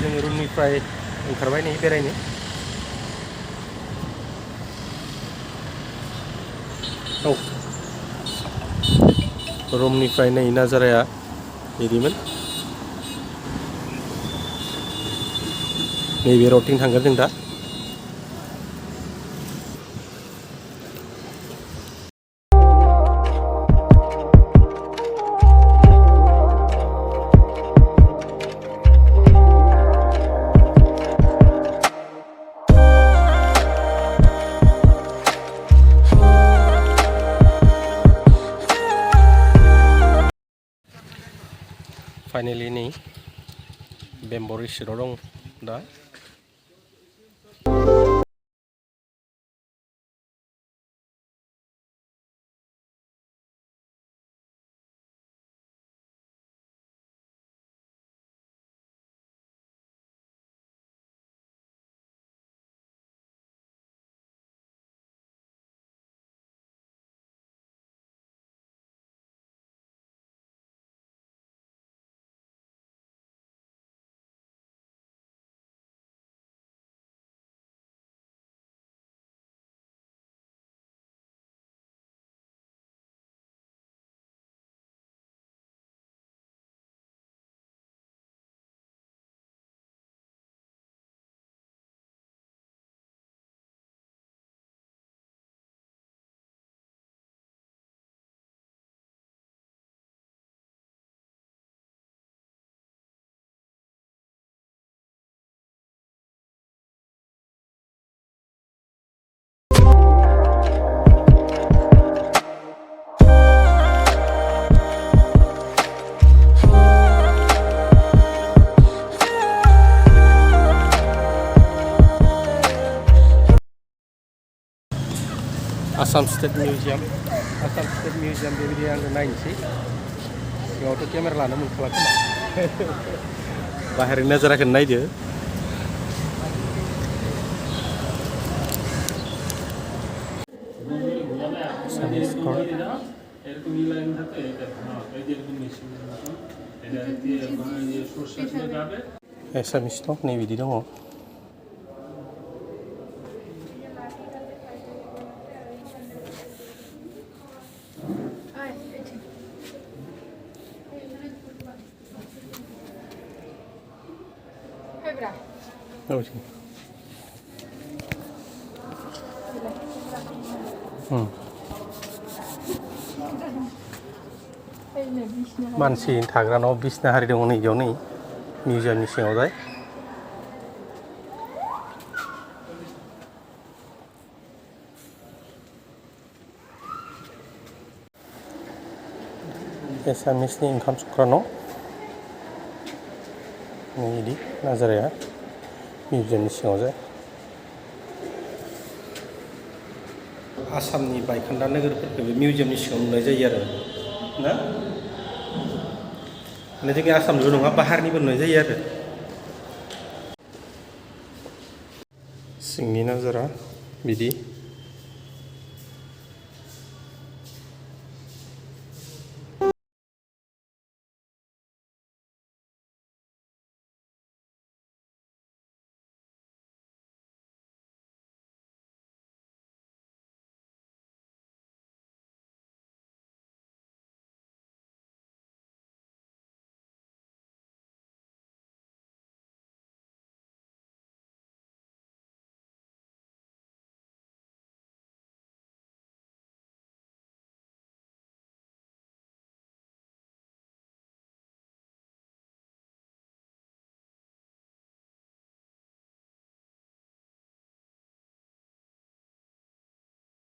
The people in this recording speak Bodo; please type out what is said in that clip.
जों रुमनिफ्राय ओंखारबाय नै बेरायनो औ रुमनिफ्राय नै नाजाराया बिदिमोन नैबे रडथिं थांगोन जों दा फाइनालि नै बेम्ब' रिसर्टआव दं दा आसाम स्टेट मिउजियाम बेबायदि आङो नायनोसै सिङावथ' केमेरा लानो मोनखाला खोमा बाहेरनि नोजोराखौ नायदो एसामिस दं नै बिदि दङ Oh, sí. मानसि थाग्रा न' बिसना हारि दङ नै बेयाव नै मिउजियामनि सिङाव जाय एसामिसनि ओंखाम संग्रा न' बिदि नाजाराया मिउजियामनि सिङाव जाय आसामनि बायखोन्दा नोगोरफोरखौ बे मिउजियामनि सिङाव नुनाय जायो आरो ना माने जोंनि आसामनिल' नङा बाहेरनिबो नुनाय जायो आरो सिंनि नाजारा बिदि